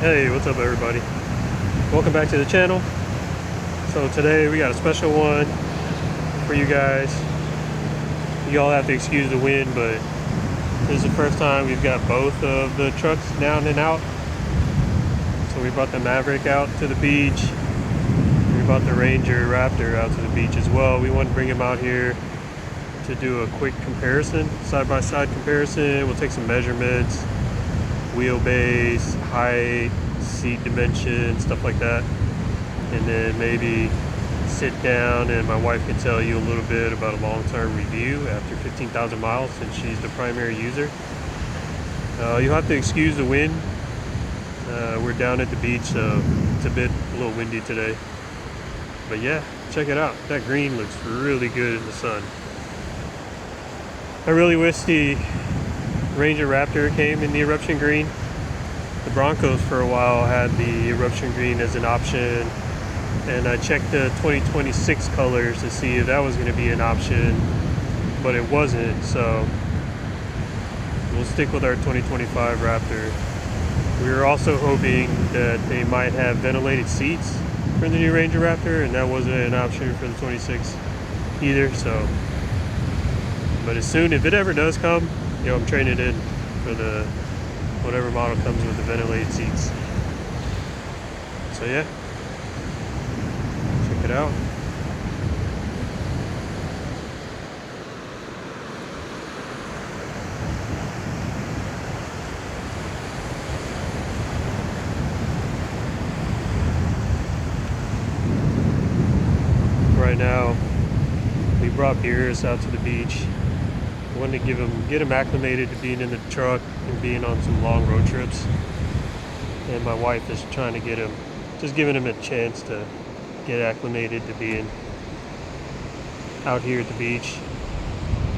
Hey, what's up everybody? Welcome back to the channel. So today we got a special one for you guys. You all have to excuse the wind, but this is the first time we've got both of the trucks down and out. So we brought the Maverick out to the beach. We brought the Ranger Raptor out to the beach as well. We want to bring him out here to do a quick comparison, side-by-side comparison. We'll take some measurements, wheelbase, height, seat dimension, stuff like that, and then maybe sit down and my wife can tell you a little bit about a long-term review after 15,000 miles since she's the primary user. You'll have to excuse the wind. We're down at the beach, so it's a little windy today, but yeah, check it out. That green looks really good in the sun. I really wish the Ranger Raptor came in the eruption green. The Broncos for a while had the eruption green as an option, and I checked the 2026 colors to see if that was going to be an option, but it wasn't, so we'll stick with our 2025 Raptor. We were also hoping that they might have ventilated seats for the new Ranger Raptor, and that wasn't an option for the 26 either, so. But as soon, if it ever does come, I'm trading it in for the whatever model comes with the ventilated seats. So yeah, check it out. Right now, we brought Beerus out to the beach. I wanted to get him acclimated to being in the truck and being on some long road trips. And my wife is trying to giving him a chance to get acclimated to being out here at the beach.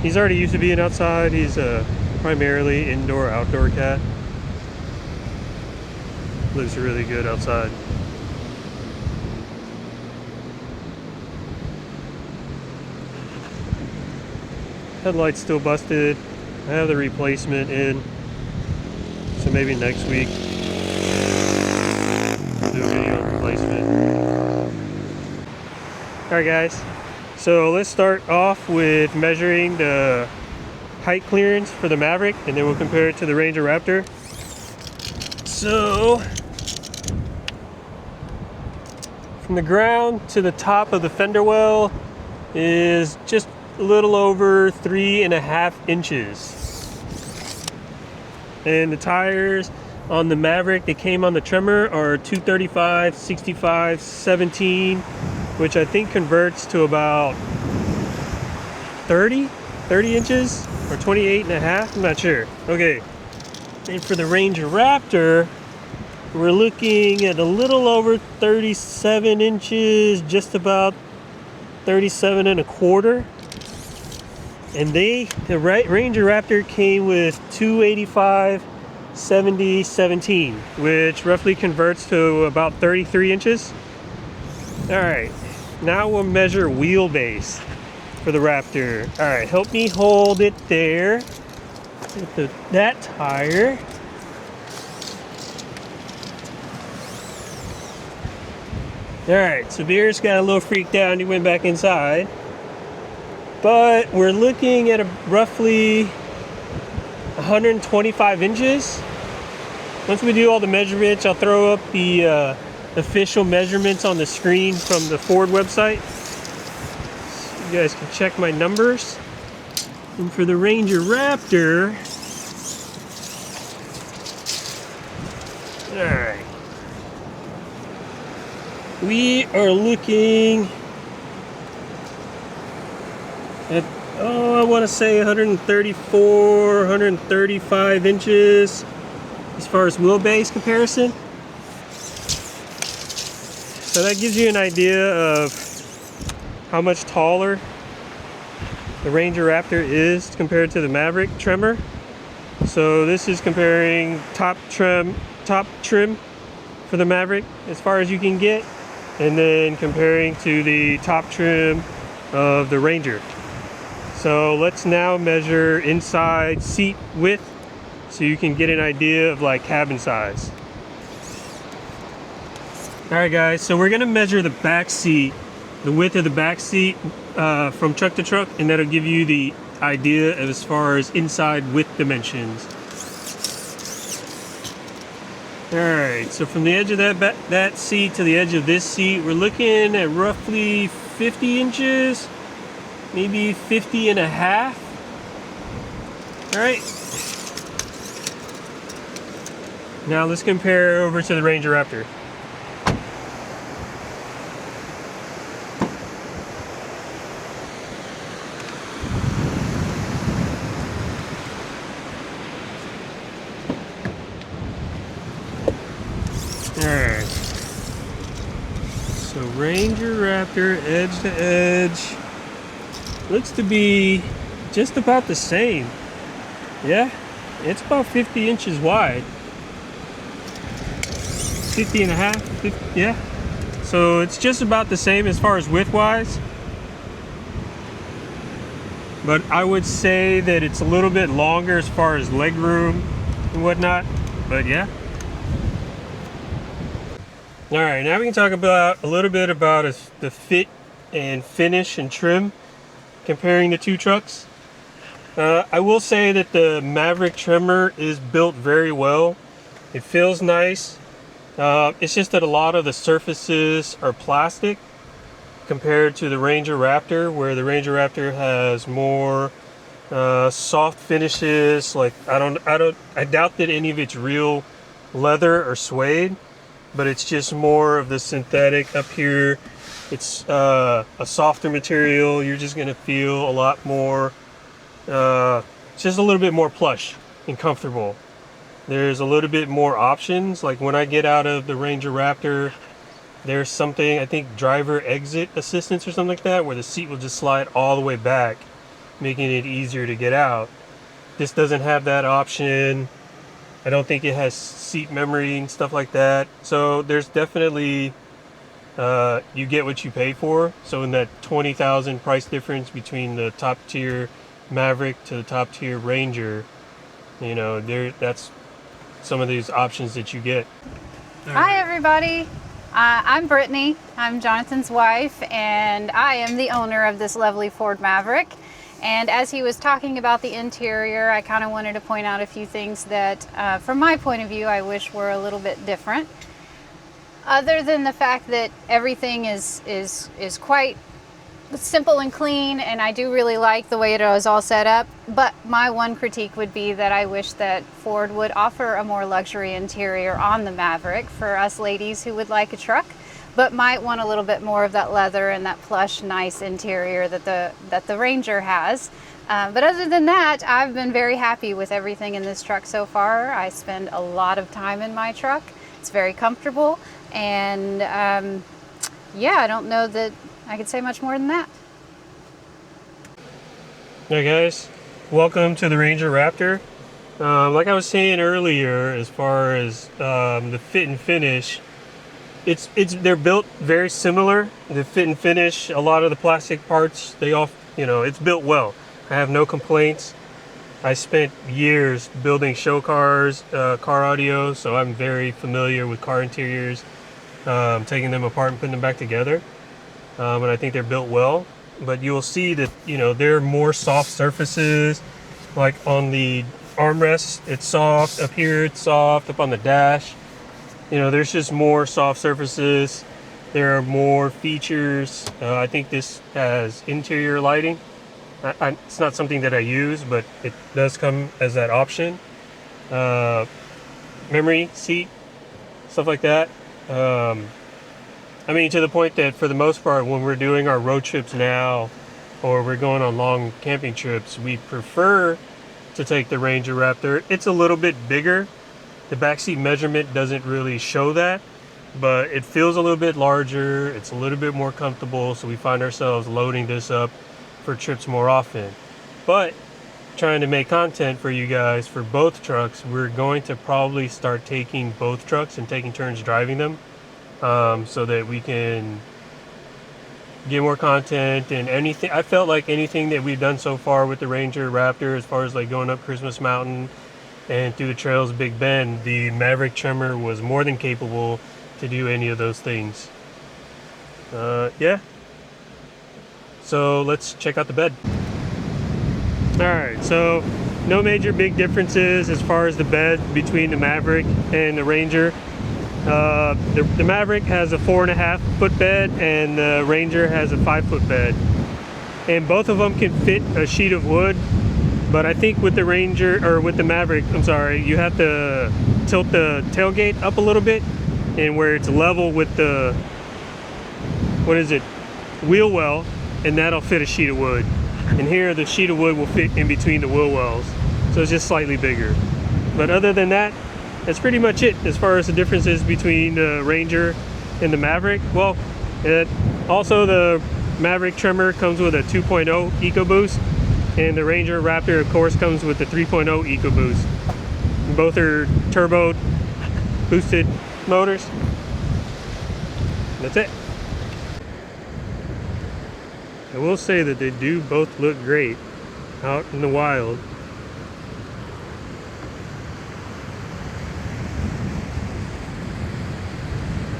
He's already used to being outside. He's a primarily indoor-outdoor cat. Lives really good outside. Headlight's still busted. I have the replacement in, so maybe next week I'll do a video on replacement. Alright guys, so let's start off with measuring the height clearance for the Maverick, and then we'll compare it to the Ranger Raptor. So from the ground to the top of the fender well is just a little over 3.5 inches. And the tires on the Maverick that came on the Tremor are 235, 65, 17, which I think converts to about 30 inches or 28.5, I'm not sure. Okay, and for the Ranger Raptor, we're looking at a little over 37 inches, just about 37.25. And the Ranger Raptor came with 285, 70, 17, which roughly converts to about 33 inches. All right, now we'll measure wheelbase for the Raptor. All right, help me hold it there. That tire. All right, so Beerus got a little freaked out and he went back inside. But we're looking at a roughly 125 inches. Once we do all the measurements, I'll throw up the official measurements on the screen from the Ford website, so you guys can check my numbers. And for the Ranger Raptor, all right, we are looking at, I want to say 134, 135 inches as far as wheelbase comparison. So that gives you an idea of how much taller the Ranger Raptor is compared to the Maverick Tremor. So this is comparing top trim for the Maverick as far as you can get, and then comparing to the top trim of the Ranger. So let's now measure inside seat width so you can get an idea of like cabin size. Alright guys, so we're going to measure the back seat, the width of the back seat from truck to truck, and that'll give you the idea of as far as inside width dimensions. Alright, so from the edge of that seat to the edge of this seat, we're looking at roughly 50 inches, maybe 50 and a half. Alright. Now let's compare over to the Ranger Raptor. Alright, so Ranger Raptor edge to edge looks to be just about the same. Yeah, it's about 50 inches wide. 50 and a half, 50, yeah. So it's just about the same as far as width wise. But I would say that it's a little bit longer as far as leg room and whatnot, but yeah. All right, now we can talk about a little bit about the fit and finish and trim comparing the two trucks. I will say that the Maverick Tremor is built very well. It feels nice. It's just that a lot of the surfaces are plastic compared to the Ranger Raptor, where the Ranger Raptor has more soft finishes. Like I doubt that any of it's real leather or suede. But it's just more of the synthetic up here. It's a softer material. You're just gonna feel a lot more, it's just a little bit more plush and comfortable. There's a little bit more options. Like when I get out of the Ranger Raptor, there's something, I think driver exit assistance or something like that, where the seat will just slide all the way back, making it easier to get out. This doesn't have that option. I don't think it has seat memory and stuff like that. So there's definitely, you get what you pay for. So in that $20,000 price difference between the top tier Maverick to the top tier Ranger, you know, that's some of these options that you get. Hi everybody, I'm Brittany. I'm Jonathan's wife, and I am the owner of this lovely Ford Maverick. And as he was talking about the interior, I kind of wanted to point out a few things that, from my point of view, I wish were a little bit different. Other than the fact that everything is quite simple and clean, and I do really like the way it was all set up. But my one critique would be that I wish that Ford would offer a more luxury interior on the Maverick for us ladies who would like a truck, but might want a little bit more of that leather and that plush, nice interior that the Ranger has. But other than that, I've been very happy with everything in this truck so far. I spend a lot of time in my truck. It's very comfortable, and yeah, I don't know that I could say much more than that. Hey guys, welcome to the Ranger Raptor. Like I was saying earlier, as far as the fit and finish, they're built very similar. The fit and finish, a lot of the plastic parts, it's built well. I have no complaints. I spent years building show cars, car audio, so I'm very familiar with car interiors, taking them apart and putting them back together. And I think they're built well. But you'll see that, there are more soft surfaces, like on the armrest, it's soft. Up here, it's soft. Up on the dash, there's just more soft surfaces. There are more features. I think this has interior lighting. It's not something that I use, but it does come as that option. Memory seat, stuff like that. I mean, to the point that for the most part, when we're doing our road trips now, or we're going on long camping trips, we prefer to take the Ranger Raptor. It's a little bit bigger. The backseat measurement doesn't really show that, but it feels a little bit larger. It's a little bit more comfortable, so we find ourselves loading this up for trips more often. But trying to make content for you guys for both trucks, we're going to probably start taking both trucks and taking turns driving them, so that we can get more content. And anything, I felt like anything that we've done so far with the Ranger Raptor, as far as like going up Christmas Mountain and through the trails of Big Bend, the Maverick Tremor was more than capable to do any of those things. Yeah. So let's check out the bed. Alright, so no major big differences as far as the bed between the Maverick and the Ranger. The Maverick has a 4.5 foot bed and the Ranger has a 5-foot bed. And both of them can fit a sheet of wood, but I think with the Ranger, or with the Maverick, I'm sorry, you have to tilt the tailgate up a little bit and where it's level with the, wheel well, and that'll fit a sheet of wood. And here the sheet of wood will fit in between the wheel wells, so it's just slightly bigger. But other than that, that's pretty much it as far as the differences between the Ranger and the Maverick. Well, also the Maverick Tremor comes with a 2.0 EcoBoost, and the Ranger Raptor, of course, comes with the 3.0 EcoBoost. Both are turbo boosted motors. That's it. I will say that they do both look great out in the wild.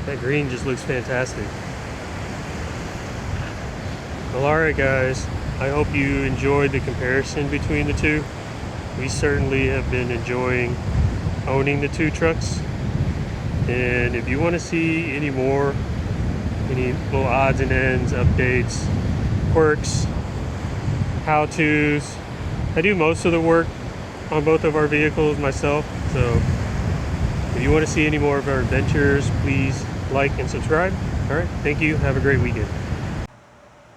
That green just looks fantastic. Well, alright guys, I hope you enjoyed the comparison between the two. We certainly have been enjoying owning the two trucks. And if you want to see any more, any little odds and ends, updates, quirks, how-tos, I do most of the work on both of our vehicles myself. So if you want to see any more of our adventures, please like and subscribe. Alright, thank you. Have a great weekend.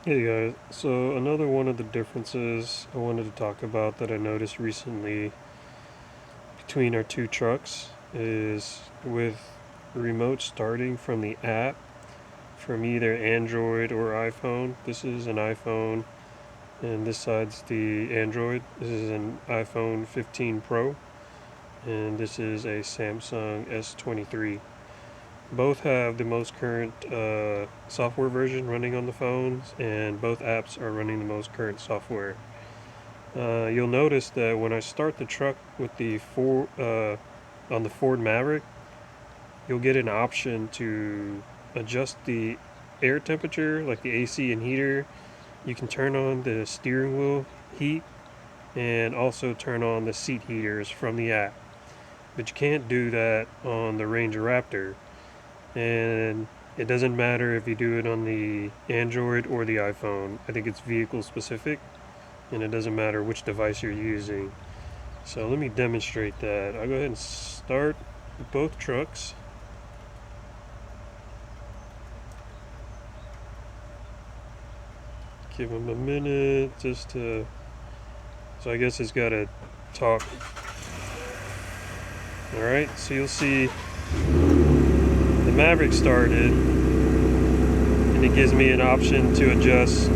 Hey guys, so another one of the differences I wanted to talk about that I noticed recently between our two trucks is with remote starting from the app from either Android or iPhone. This is an iPhone and this side's the Android. This is an iPhone 15 Pro and this is a Samsung S23. Both have the most current software version running on the phones, and both apps are running the most current software. You'll notice that when I start the truck with the on the Ford Maverick, you'll get an option to adjust the air temperature, like the AC and heater. You can turn on the steering wheel heat and also turn on the seat heaters from the app. But you can't do that on the Ranger Raptor. And it doesn't matter if you do it on the Android or the iPhone. I think it's vehicle specific, and it doesn't matter which device you're using. So let me demonstrate that. I'll go ahead and start both trucks. Give them a minute just to, so I guess it's got to talk. Alright, so you'll see the Maverick started and it gives me an option to adjust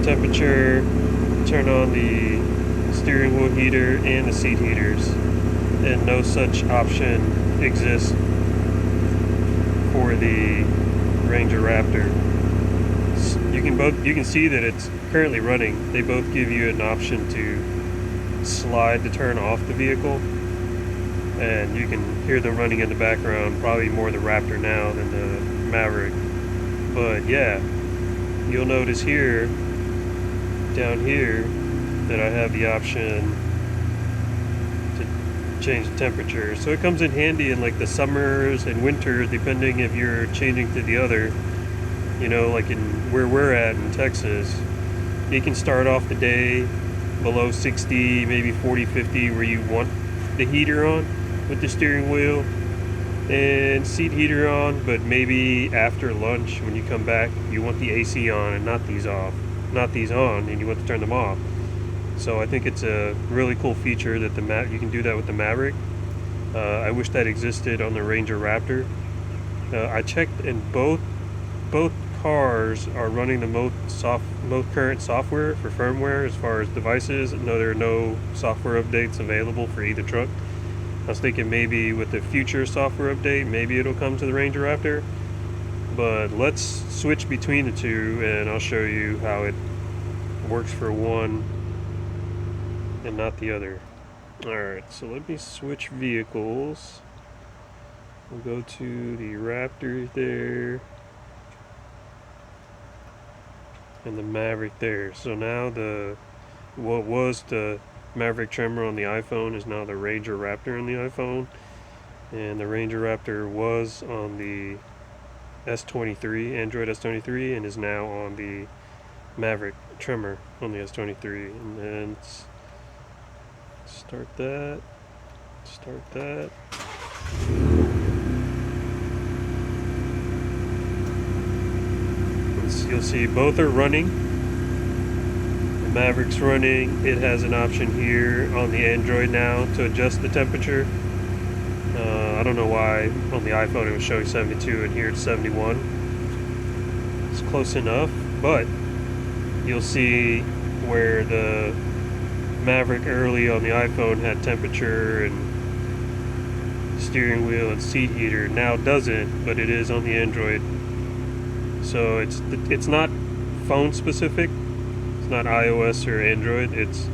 temperature, turn on the steering wheel heater and the seat heaters, and no such option exists for the Ranger Raptor. You can see that it's currently running. They both give you an option to slide to turn off the vehicle, and you can hear them running in the background, probably more the Raptor now than the Maverick. But yeah, you'll notice here, down here, that I have the option to change the temperature. So it comes in handy in like the summers and winters, depending if you're changing to the other. You know, like in where we're at in Texas, you can start off the day below 60, maybe 40, 50, where you want the heater on with the steering wheel and seat heater on, but maybe after lunch when you come back you want the AC on and not these on, and you want to turn them off. So I think it's a really cool feature that you can do that with the Maverick. I wish that existed on the Ranger Raptor. I checked, and both cars are running the most current software for firmware as far as devices. No, there are no software updates available for either truck. I was thinking maybe with the future software update, maybe it'll come to the Ranger Raptor. But let's switch between the two and I'll show you how it works for one and not the other. Alright, so let me switch vehicles. We'll go to the Raptor there. And the Maverick there. So now what was the Maverick Tremor on the iPhone is now the Ranger Raptor on the iPhone. And the Ranger Raptor was on the S23, Android S23, and is now on the Maverick Tremor on the S23. And then start that. You'll see both are running. The Maverick's running. It has an option here on the Android now to adjust the temperature. I don't know why on the iPhone it was showing 72 and here it's 71. It's close enough, but you'll see where the Maverick early on the iPhone had temperature and steering wheel and seat heater. Now doesn't, but it is on the Android. So it's not phone specific. It's not iOS or Android. It's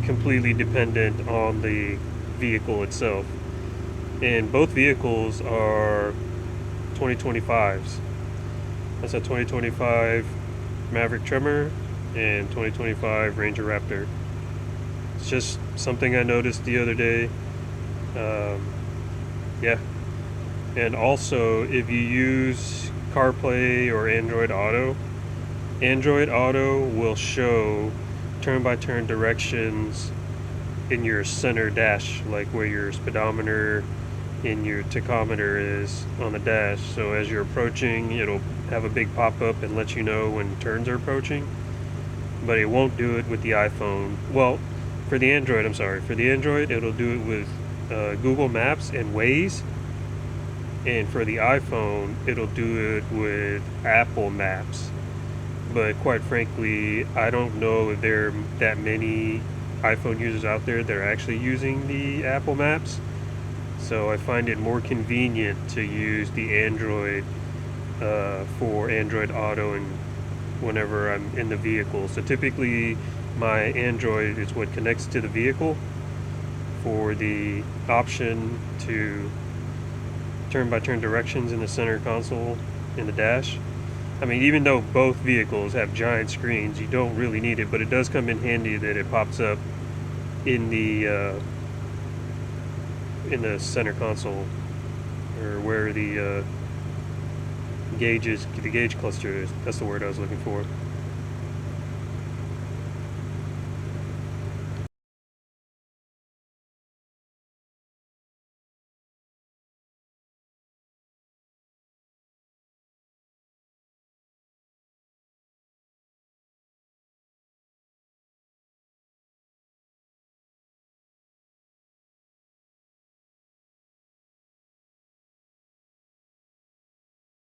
completely dependent on the vehicle itself. And both vehicles are 2025s. That's a 2025 Maverick Tremor and 2025 Ranger Raptor. It's just something I noticed the other day. Yeah. And also, if you use CarPlay or Android Auto will show turn-by-turn directions in your center dash, like where your speedometer and your tachometer is on the dash. So as you're approaching, it'll have a big pop-up and let you know when turns are approaching. But it won't do it with the iPhone. Well, for the Android, it'll do it with Google Maps and Waze. And for the iPhone, it'll do it with Apple Maps. But quite frankly, I don't know if there are that many iPhone users out there that are actually using the Apple Maps. So I find it more convenient to use the Android for Android Auto and whenever I'm in the vehicle. So typically my Android is what connects to the vehicle for the option to turn-by-turn directions in the center console in the dash. I mean, even though both vehicles have giant screens, you don't really need it, but it does come in handy that it pops up in the center console, or where the gauge cluster is. That's the word I was looking for.